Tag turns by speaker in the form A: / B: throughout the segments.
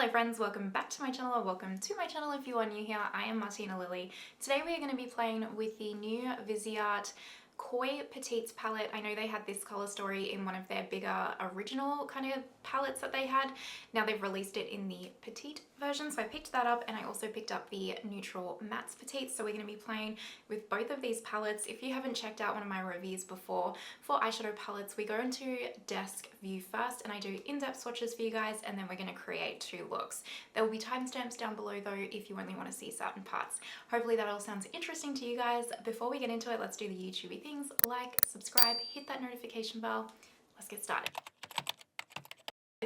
A: Hello friends, welcome back to my channel, or welcome to my channel if you are new here. I am Martina Lily. Today we are going to be playing with the new Viseart Koi Petites palette. I know they had this color story in one of their bigger original kind of palettes that they had. Now they've released it in the Petite version, so I picked that up, and I also picked up the neutral mattes Petites. So we're going to be playing with both of these palettes. If you haven't checked out one of my reviews before for eyeshadow palettes, we go into desk view first and I do in-depth swatches for you guys, and then we're going to create two looks. There will be timestamps down below though if you only want to see certain parts. Hopefully that all sounds interesting to you guys. Before we get into it, let's do the YouTubey things. Like, subscribe, hit that notification bell. Let's get started.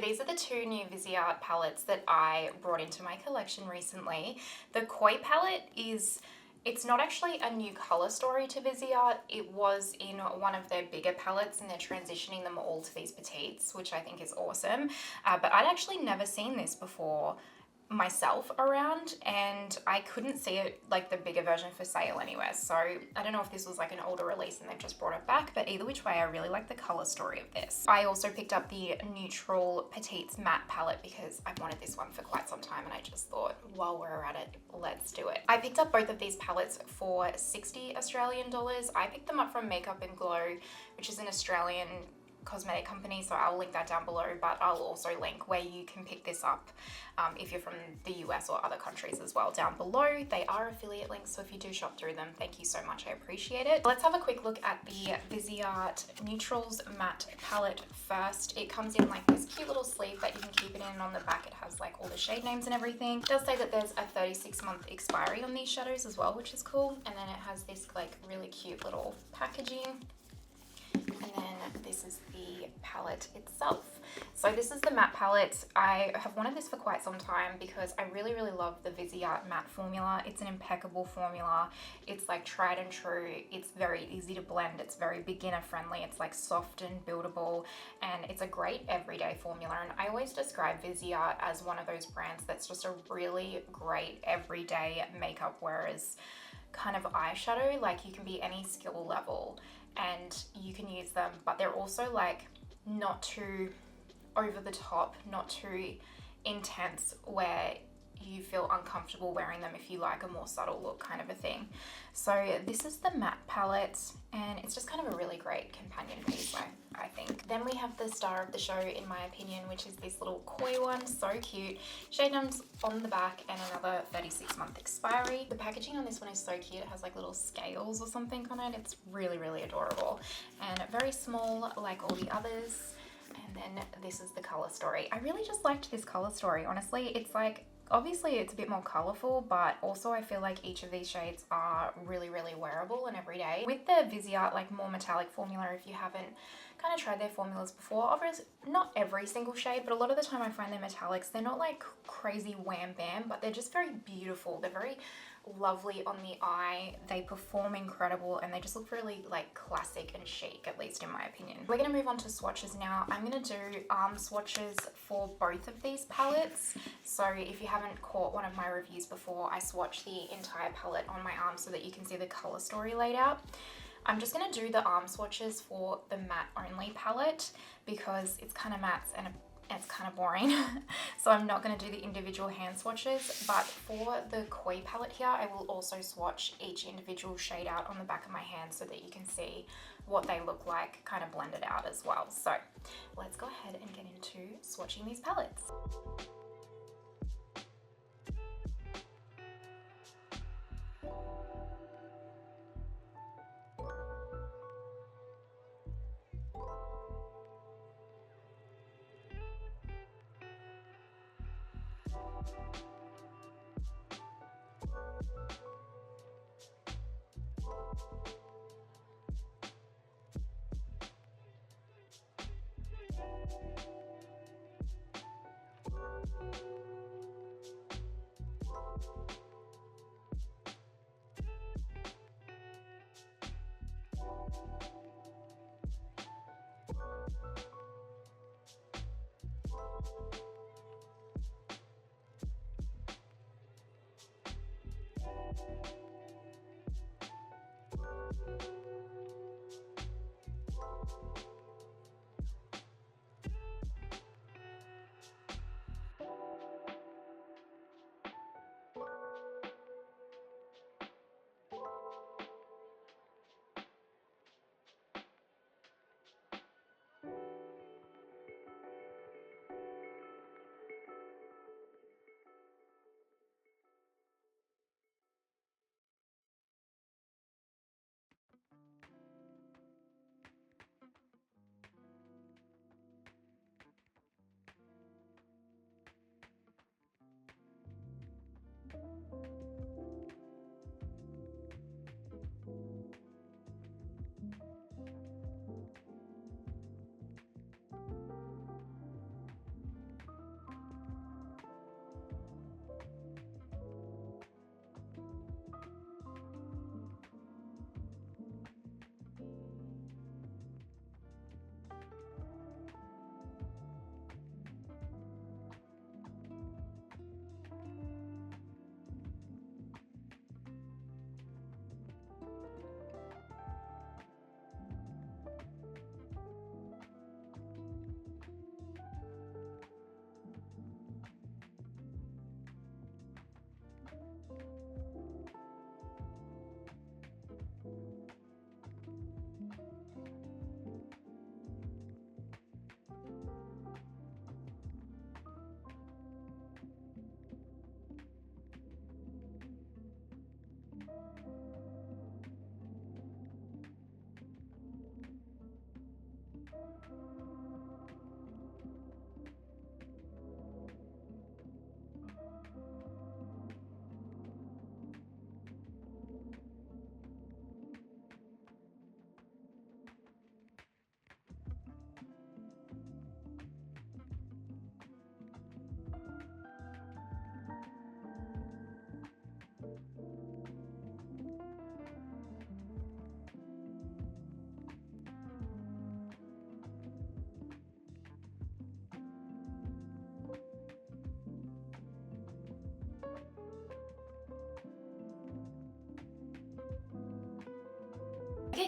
A: These are the two new Viseart palettes that I brought into my collection recently. The Koi palette it's not actually a new color story to Viseart. It was in one of their bigger palettes and they're transitioning them all to these Petites, which I think is awesome. But I'd actually never seen this before myself around, and I couldn't see it, like the bigger version, for sale anywhere. So I don't know if this was like an older release and they've just brought it back, but either which way, I really like the color story of this. I also picked up the neutral Petites matte palette because I've wanted this one for quite some time, and I just thought, while we're at it, let's do it. I picked up both of these palettes for 60 Australian dollars. I picked them up from Makeup and Glow, which is an Australian cosmetic company, so I'll link that down below, but I'll also link where you can pick this up if you're from the US or other countries as well down below. They are affiliate links, so if you do shop through them, thank you so much, I appreciate it. Let's have a quick look at the Viseart Neutrals Matte Palette first. It comes in like this cute little sleeve that you can keep it in, and on the back it has like all the shade names and everything. It does say that there's a 36-month expiry on these shadows as well, which is cool, and then it has this like really cute little packaging. And then this is the palette itself. So this is the matte palette. I have wanted this for quite some time because I really love the Viseart matte formula. It's an impeccable formula. It's like tried and true. It's very easy to blend. It's very beginner friendly. It's like soft and buildable, and it's a great everyday formula. And I always describe Viseart as one of those brands that's just a really great everyday makeup, whereas kind of eyeshadow, like you can be any skill level and you can use them, but they're also like not too over the top, not too intense where you feel uncomfortable wearing them if you like a more subtle look kind of a thing. So this is the matte palette, and it's just kind of a really great companion piece, I think. Then we have the star of the show, in my opinion, which is this little Koi one. So cute. Shade names on the back and another 36-month expiry. The packaging on this one is so cute. It has like little scales or something on it. It's really adorable and very small like all the others. And then this is the color story. I really just liked this color story, honestly. It's like, obviously it's a bit more colorful, but also I feel like each of these shades are really wearable and everyday. With the Viseart like more metallic formula, if you haven't kind of tried their formulas before, obviously not every single shade, but a lot of the time I find their metallics, they're not like crazy wham bam, but they're just very beautiful. They're very lovely on the eye. They perform incredible, and they just look really like classic and chic, at least in my opinion. We're going to move on to swatches now. I'm going to do arm swatches for both of these palettes. So if you haven't caught one of my reviews before, I swatch the entire palette on my arm so that you can see the color story laid out. I'm just going to do the arm swatches for the matte only palette because it's kind of mattes and it's kind of boring. So I'm not going to do the individual hand swatches, but for the Koi palette here, I will also swatch each individual shade out on the back of my hand so that you can see what they look like kind of blended out as well. So let's go ahead and get into swatching these palettes.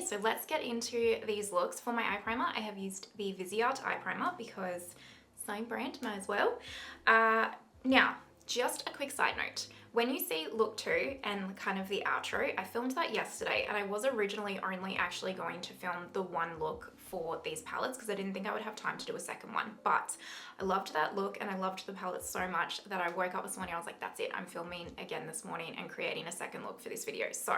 A: so let's get into these looks. For my eye primer, I have used the Viseart eye primer because same brand, might as well. Now, just a quick side note. When you see look 2 and kind of the outro, I filmed that yesterday and I was originally only actually going to film the one look for these palettes because I didn't think I would have time to do a second one, but I loved that look and I loved the palettes so much that I woke up this morning, I was like, that's it, I'm filming again this morning and creating a second look for this video. So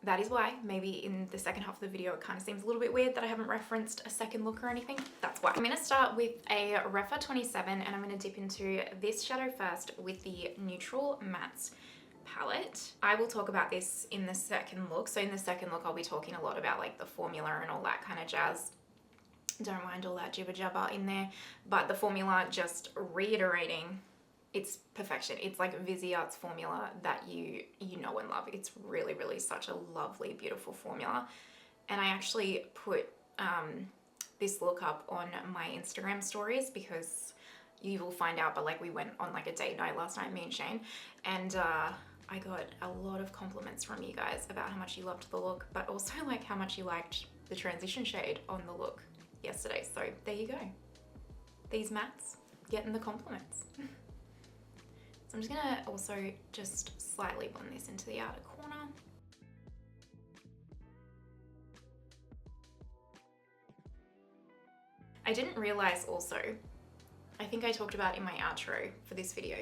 A: that is why maybe in the second half of the video it kind of seems a little bit weird that I haven't referenced a second look or anything. That's why. I'm going to start with a Rephr 27 and I'm going to dip into this shadow first with the Neutral Mattes palette. I will talk about this in the second look. So in the second look I'll be talking a lot about like the formula and all that kind of jazz. Don't mind all that jibber jabber in there, but the formula, just reiterating, it's perfection. It's like Viseart's formula that you know and love. It's really, really such a lovely, beautiful formula. And I actually put this look up on my Instagram stories because you will find out, but like we went on like a date night last night, me and Shane, and I got a lot of compliments from you guys about how much you loved the look, but also like how much you liked the transition shade on the look yesterday. So there you go. These mattes getting the compliments. So I'm just gonna also just slightly blend this into the outer corner. I didn't realize also, I think I talked about in my outro for this video,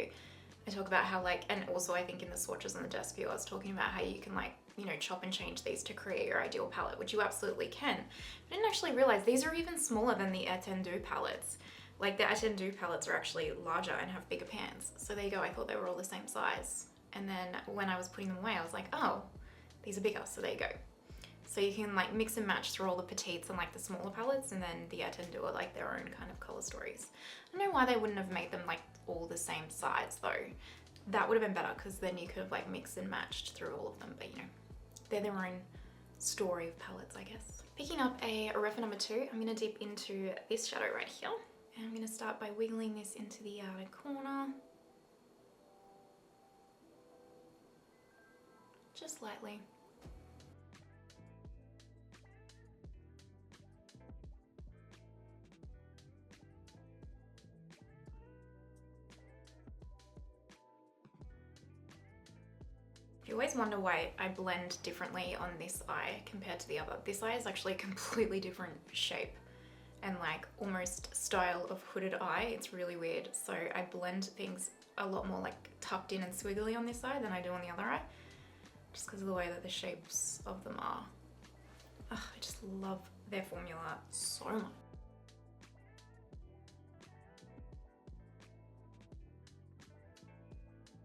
A: I talk about how like, and also I think in the swatches on the desk view, I was talking about how you can like, you know, chop and change these to create your ideal palette, which you absolutely can. I didn't actually realize these are even smaller than the Attendu palettes. Like the Attendu palettes are actually larger and have bigger pans. So there you go, I thought they were all the same size. And then when I was putting them away, I was like, oh, these are bigger, so there you go. So you can like mix and match through all the Petites and like the smaller palettes, and then the Attendu are like their own kind of color stories. I don't know why they wouldn't have made them like all the same size though. That would have been better because then you could have like mixed and matched through all of them, but you know, they're their own story of palettes, I guess. Picking up a Rephr number 2, I'm gonna dip into this shadow right here. And I'm going to start by wiggling this into the outer corner. Just lightly. You always wonder why I blend differently on this eye compared to the other. This eye is actually a completely different shape and like almost style of hooded eye. It's really weird. So I blend things a lot more like tucked in and swiggly on this eye than I do on the other eye, just because of the way that the shapes of them are. Ugh, I just love their formula so much.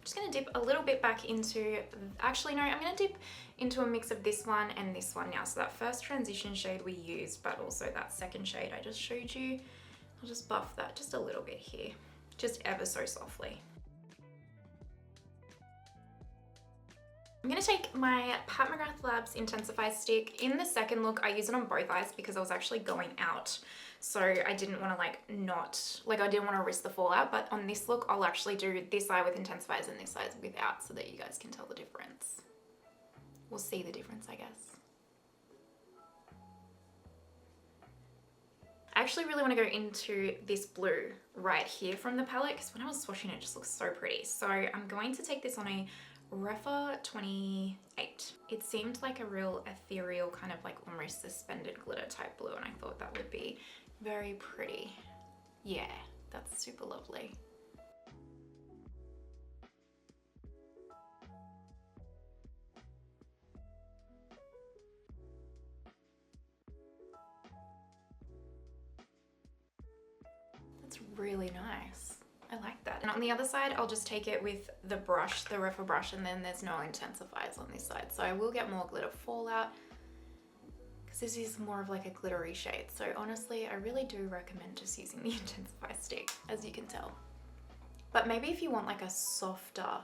A: Just gonna dip a little bit back into, actually no, I'm gonna dip into a mix of this one and this one now. So that first transition shade we used, but also that second shade I just showed you, I'll just buff that just a little bit here, just ever so softly. I'm gonna take my Pat McGrath Labs Intensify stick. In the second look, I use it on both eyes because I was actually going out. So I didn't want to like I didn't want to risk the fallout, but on this look, I'll actually do this eye with intensifiers and this eye without so that you guys can tell the difference. We'll see the difference, I guess. I actually really want to go into this blue right here from the palette because when I was swatching it just looks so pretty. So I'm going to take this on a Rephr 28. It seemed like a real ethereal kind of like almost suspended glitter type blue, and I thought that would be very pretty. Yeah, that's super lovely. That's really nice. I like that. And on the other side, I'll just take it with the brush, the Rephr brush, and then there's no intensifiers on this side. So I will get more glitter fallout because this is more of like a glittery shade. So honestly, I really do recommend just using the Intensify stick, as you can tell. But maybe if you want like a softer,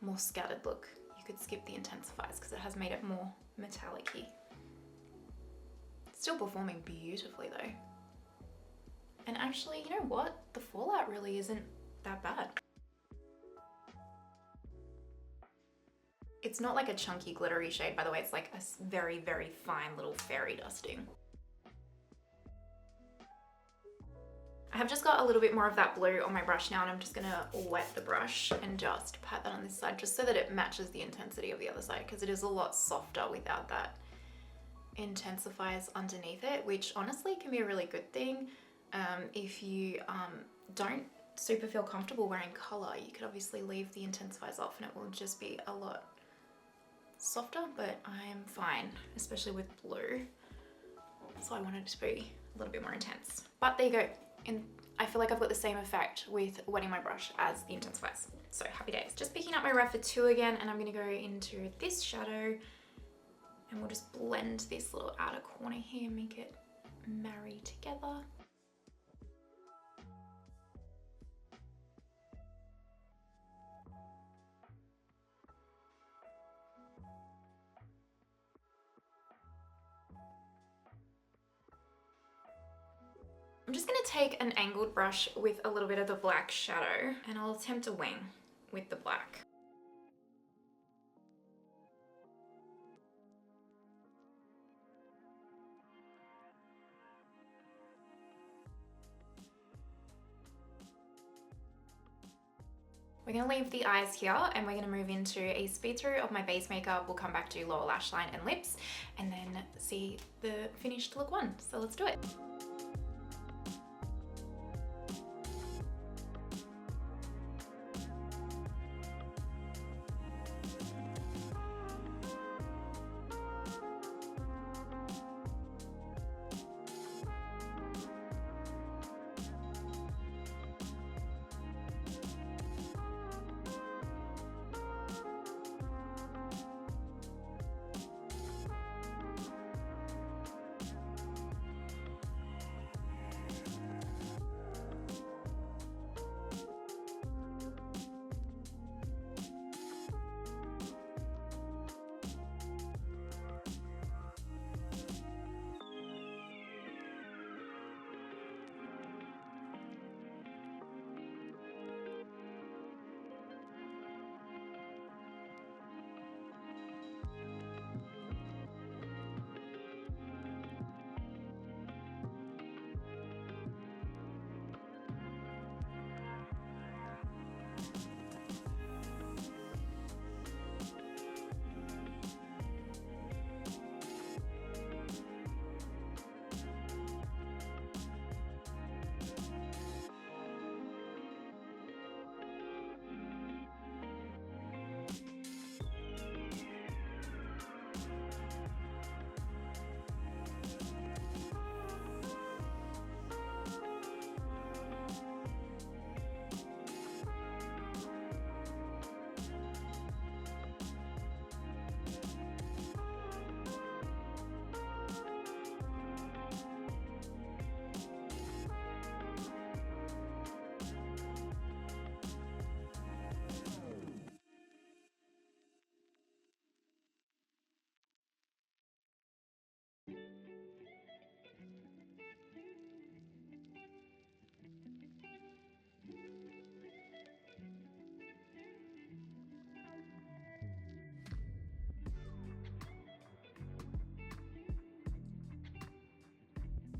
A: more scattered look, you could skip the intensifiers because it has made it more metallic-y. Still performing beautifully though. And actually, you know what? The fallout really isn't that bad. It's It's not like a chunky glittery shade, by the way. It's like a very, very fine little fairy dusting. I have just got a little bit more of that blue on my brush now, and I'm just gonna wet the brush and just pat that on this side just so that it matches the intensity of the other side, because it is a lot softer without that intensifiers underneath it, which honestly can be a really good thing. If you don't super feel comfortable wearing color, you could obviously leave the intensifiers off and it will just be a lot softer, but I am fine, especially with blue. So I wanted it to be a little bit more intense. But there you go. And I feel like I've got the same effect with wetting my brush as the intensifiers. So happy days. Just picking up my Rephr 2 again, and I'm gonna go into this shadow, and we'll just blend this little outer corner here, make it marry together. I'm just gonna take an angled brush with a little bit of the black shadow, and I'll attempt a wing with the black. We're gonna leave the eyes here, and we're gonna move into a speed through of my base makeup. We'll come back to lower lash line and lips, and then see the finished look one. So let's do it.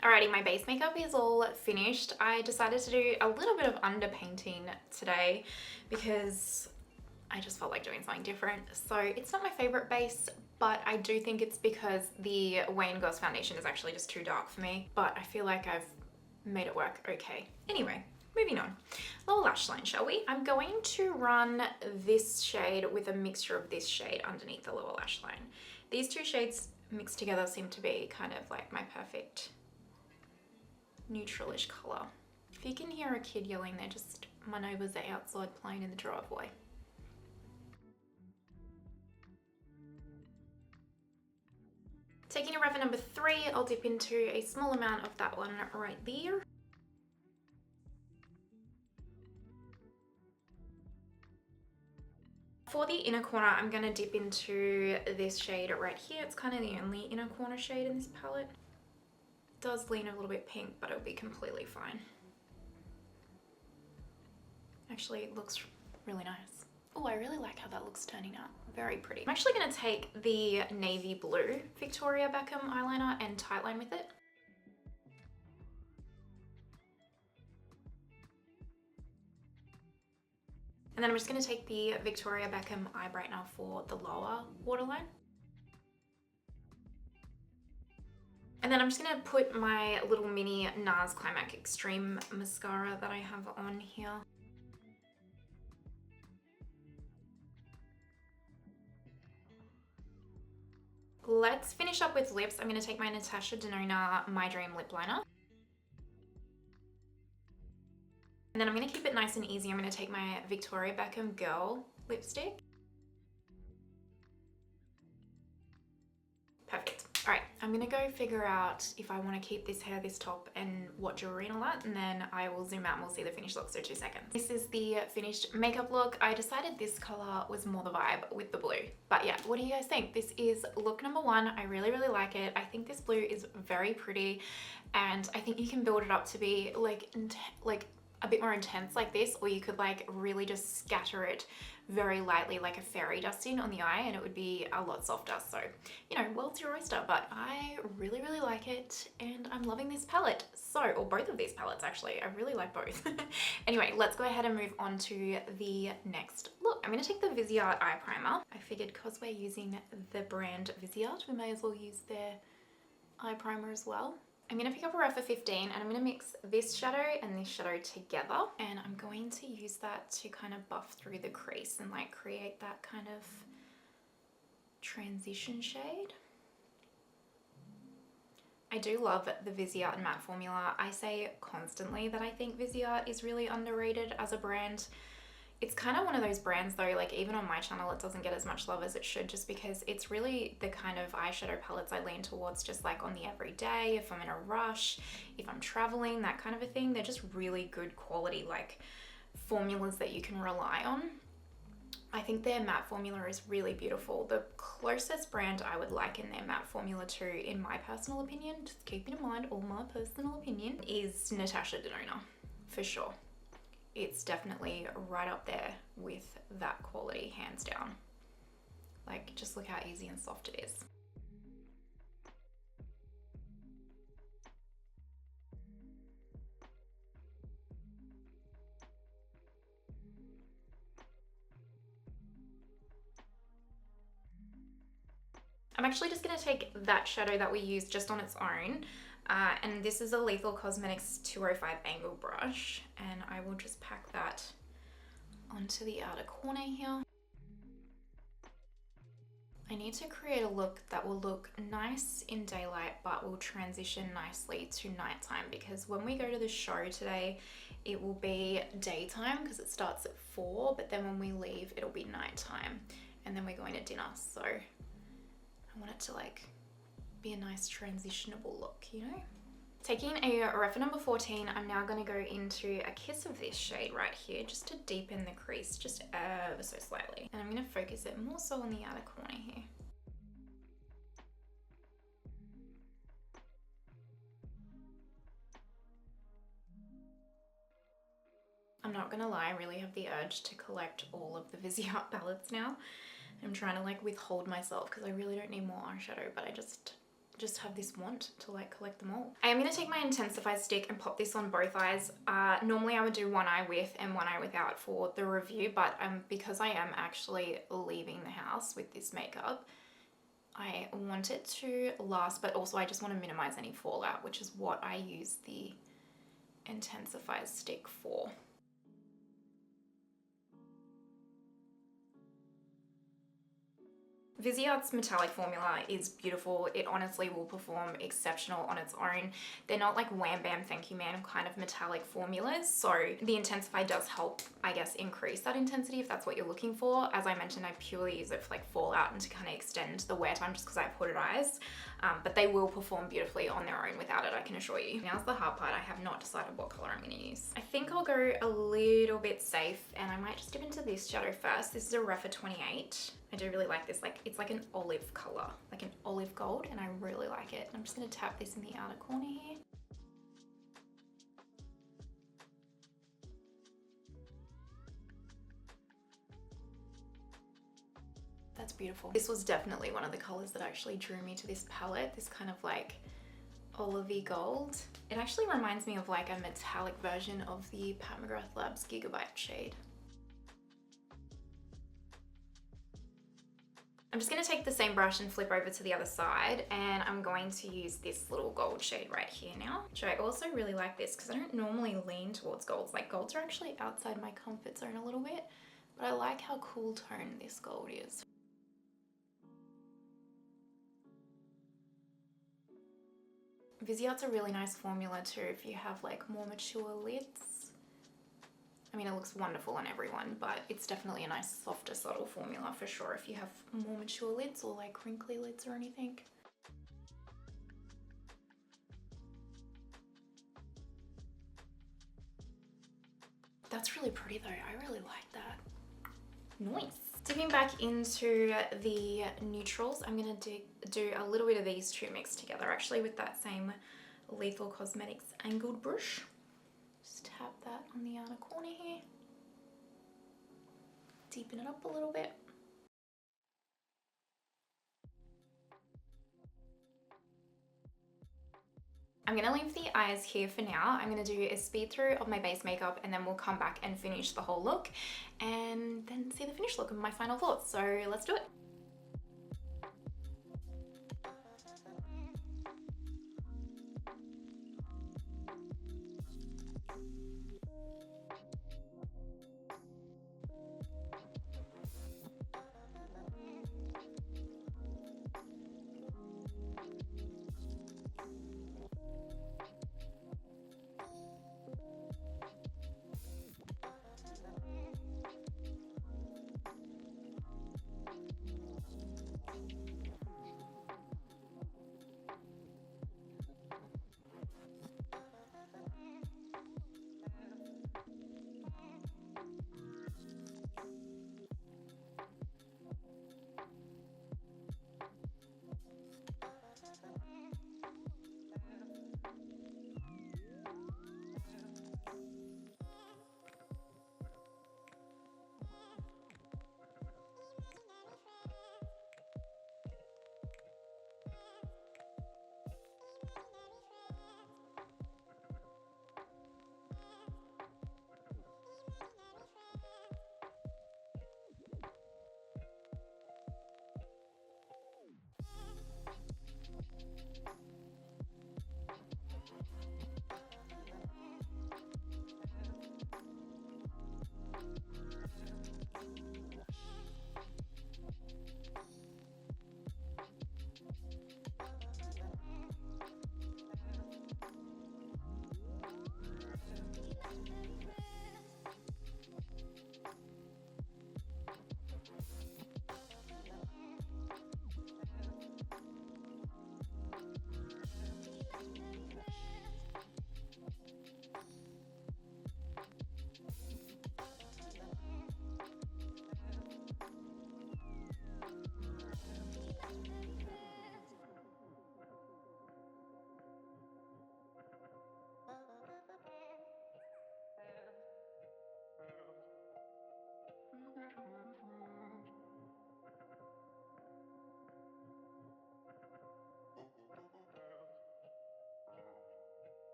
A: Alrighty, my base makeup is all finished. I decided to do a little bit of underpainting today because I just felt like doing something different. So it's not my favorite base, but I do think it's because the Wayne Goss foundation is actually just too dark for me, but I feel like I've made it work okay. Anyway, moving on. Lower lash line, shall we? I'm going to run this shade with a mixture of this shade underneath the lower lash line. These two shades mixed together seem to be kind of like my perfect neutralish color. If you can hear a kid yelling, they're just, my neighbors are outside playing in the driveway. Taking a Rephr number 3, I'll dip into a small amount of that one right there. For the inner corner, I'm going to dip into this shade right here. It's kind of the only inner corner shade in this palette. It does lean a little bit pink, but it'll be completely fine. Actually, it looks really nice. Oh, I really like how that looks turning out. Very pretty. I'm actually going to take the navy blue Victoria Beckham eyeliner and tightline with it. And then I'm just going to take the Victoria Beckham eye brightener for the lower waterline. And then I'm just going to put my little mini NARS Climax Extreme mascara that I have on here. Let's finish up with lips. I'm going to take my Natasha Denona My Dream lip liner. And then I'm going to keep it nice and easy. I'm going to take my Victoria Beckham Girl lipstick. Perfect. All right, I'm going to go figure out if I want to keep this hair, this top, and what jewelry and all that, and then I will zoom out and we'll see the finished look, so 2 seconds. This is the finished makeup look. I decided this color was more the vibe with the blue. But yeah, what do you guys think? This is look number 1. I really, really like it. I think this blue is very pretty, and I think you can build it up to be like a bit more intense like this, or you could like really just scatter it very lightly like a fairy dusting on the eye, and it would be a lot softer. So, you know, world's your oyster, but I really, really like it, and I'm loving this palette. So, or both of these palettes actually, I really like both. Anyway, let's go ahead and move on to the next look. I'm going to take the Viseart eye primer. I figured because we're using the brand Viseart, we may as well use their eye primer as well. I'm going to pick up a Rephr 15 and I'm going to mix this shadow and this shadow together, and I'm going to use that to kind of buff through the crease and like create that kind of transition shade. I do love the Viseart matte formula. I say constantly that I think Viseart is really underrated as a brand. It's kind of one of those brands though, like even on my channel it doesn't get as much love as it should, just because it's really the kind of eyeshadow palettes I lean towards just like on the everyday, if I'm in a rush, if I'm traveling, that kind of a thing. They're just really good quality like formulas that you can rely on. I think their matte formula is really beautiful. The closest brand I would liken their matte formula to, in my personal opinion, just keeping in mind all my personal opinion, is Natasha Denona, for sure. It's definitely right up there with that quality, hands down. Like, just look how easy and soft it is. I'm actually just going to take that shadow that we used just on its own, and this is a Lethal Cosmetics 205 angle brush, and I will just pack that onto the outer corner here. I need to create a look that will look nice in daylight but will transition nicely to nighttime, because when we go to the show today it will be daytime because it starts at 4, but then when we leave it'll be nighttime and then we're going to dinner. So I want it to like be a nice transitionable look, you know? Taking a Rephr number 14, I'm now going to go into a kiss of this shade right here just to deepen the crease just ever so slightly. And I'm going to focus it more so on the outer corner here. I'm not going to lie, I really have the urge to collect all of the Viseart palettes now. I'm trying to like withhold myself because I really don't need more eyeshadow, but I just have this want to like collect them all. I am going to take my Intensify stick and pop this on both eyes. Normally I would do one eye with and one eye without for the review, but because I am actually leaving the house with this makeup, I want it to last, but also I just want to minimize any fallout, which is what I use the Intensify stick for. Viseart's metallic formula is beautiful. It honestly will perform exceptional on its own. They're not like wham bam thank you ma'am kind of metallic formulas, so the Intensify does help, I guess, increase that intensity if that's what you're looking for. As I mentioned, I purely use it for like fallout and to kind of extend the wear time just because I have hooded eyes, but they will perform beautifully on their own without it, I can assure you. Now's the hard part. I have not decided what color I'm going to use. I think I'll go a little bit safe and I might just dip into this shadow first. This is a Rephr 28. I do really like this, like it's like an olive color, like an olive gold, and I really like it. I'm just going to tap this in the outer corner here. that's beautiful. This was definitely one of the colors that actually drew me to this palette, this kind of like olivey gold. It actually reminds me of like a metallic version of the Pat McGrath Labs Gigabyte shade. I'm just going to take the same brush and flip over to the other side, and I'm going to use this little gold shade right here now, which I also really like this because I don't normally lean towards golds. Like golds are actually outside my comfort zone a little bit, but I like how cool tone this gold is. Viseart's a really nice formula too if you have like more mature lids. I mean, it looks wonderful on everyone, but it's definitely a nice, softer, subtle formula for sure if you have more mature lids or like crinkly lids or anything. That's really pretty though. I really like that. Nice. Dipping back into the neutrals, I'm going to do a little bit of these two mixed together actually with that same Lethal Cosmetics angled brush. Just tap that on the outer corner here. Deepen it up a little bit. I'm going to leave the eyes here for now. I'm going to do a speed through of my base makeup and then we'll come back and finish the whole look and then see the finished look and my final thoughts. So let's do it.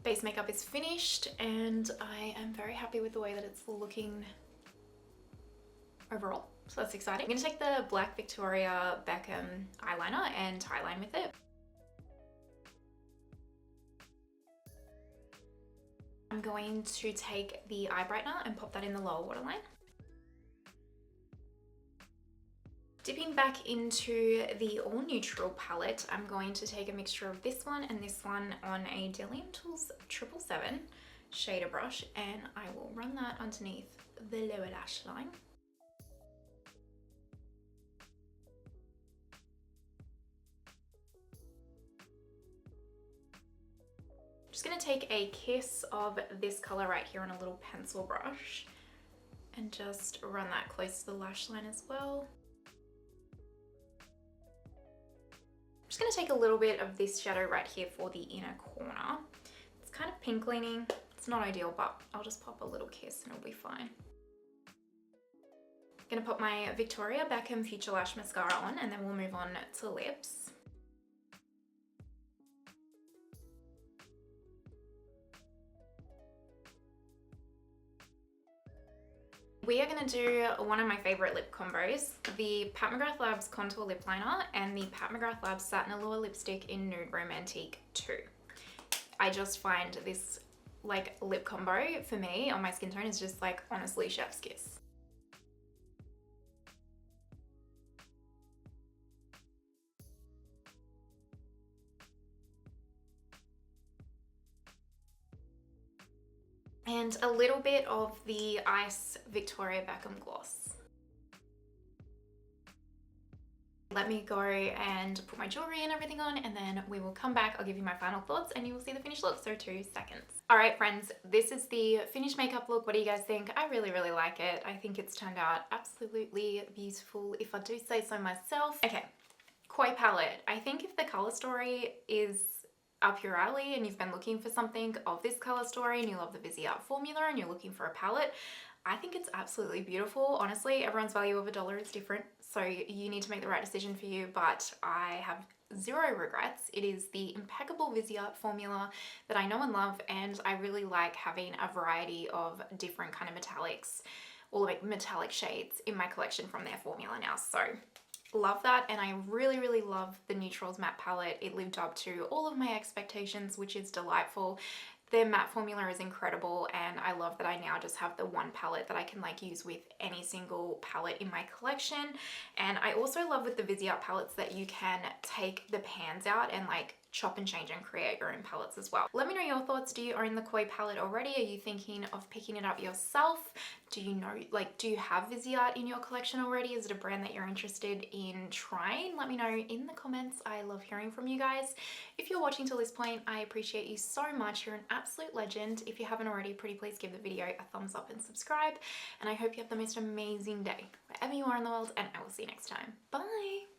A: Base makeup is finished and I am very happy with the way that it's looking overall. So that's exciting. I'm going to take the black Victoria Beckham eyeliner and tie line with it. I'm going to take the eye brightener and pop that in the lower waterline. Dipping back into the all neutral palette, I'm going to take a mixture of this one and this one on a Delium Tools 777 shader brush, and I will run that underneath the lower lash line. Just going to take a kiss of this color right here on a little pencil brush and just run that close to the lash line as well. I'm just going to take a little bit of this shadow right here for the inner corner. It's kind of pink leaning. It's not ideal, but I'll just pop a little kiss and it'll be fine. I'm going to put my Victoria Beckham Future Lash Mascara on, and then we'll move on to lips. We are going to do one of my favorite lip combos, the Pat McGrath Labs Contour Lip Liner and the Pat McGrath Labs Satin Allure Lipstick in Nude Romantique 2. I just find this like lip combo for me on my skin tone is just like honestly chef's kiss. And a little bit of the Ice Victoria Beckham gloss. Let me go and put my jewelry and everything on, and then we will come back. I'll give you my final thoughts and you will see the finished look. So 2 seconds. All right, friends, this is the finished makeup look. What do you guys think? I really, really like it. I think it's turned out absolutely beautiful, if I do say so myself. Okay, Koi palette. I think if the color story is up your alley and you've been looking for something of this color story and you love the Viseart formula and you're looking for a palette, I think it's absolutely beautiful. Honestly, everyone's value of $1 is different, so you need to make the right decision for you, but I have zero regrets. It is the impeccable Viseart formula that I know and love, and I really like having a variety of different kind of metallics, or like metallic shades in my collection from their formula now. So love that, and I really, really love the Neutrals matte palette. It lived up to all of my expectations, which is delightful. Their matte formula is incredible, and I love that I now just have the one palette that I can like use with any single palette in my collection. And I also love with the Viseart palettes that you can take the pans out and like chop and change and create your own palettes as well. Let me know your thoughts. Do you own the Koi palette already? Are you thinking of picking it up yourself? Do you know, like, do you have Viseart in your collection already? Is it a brand that you're interested in trying? Let me know in the comments. I love hearing from you guys. If you're watching till this point, I appreciate you so much. You're an absolute legend. If you haven't already, pretty please give the video a thumbs up and subscribe. And I hope you have the most amazing day wherever you are in the world, and I will see you next time. Bye.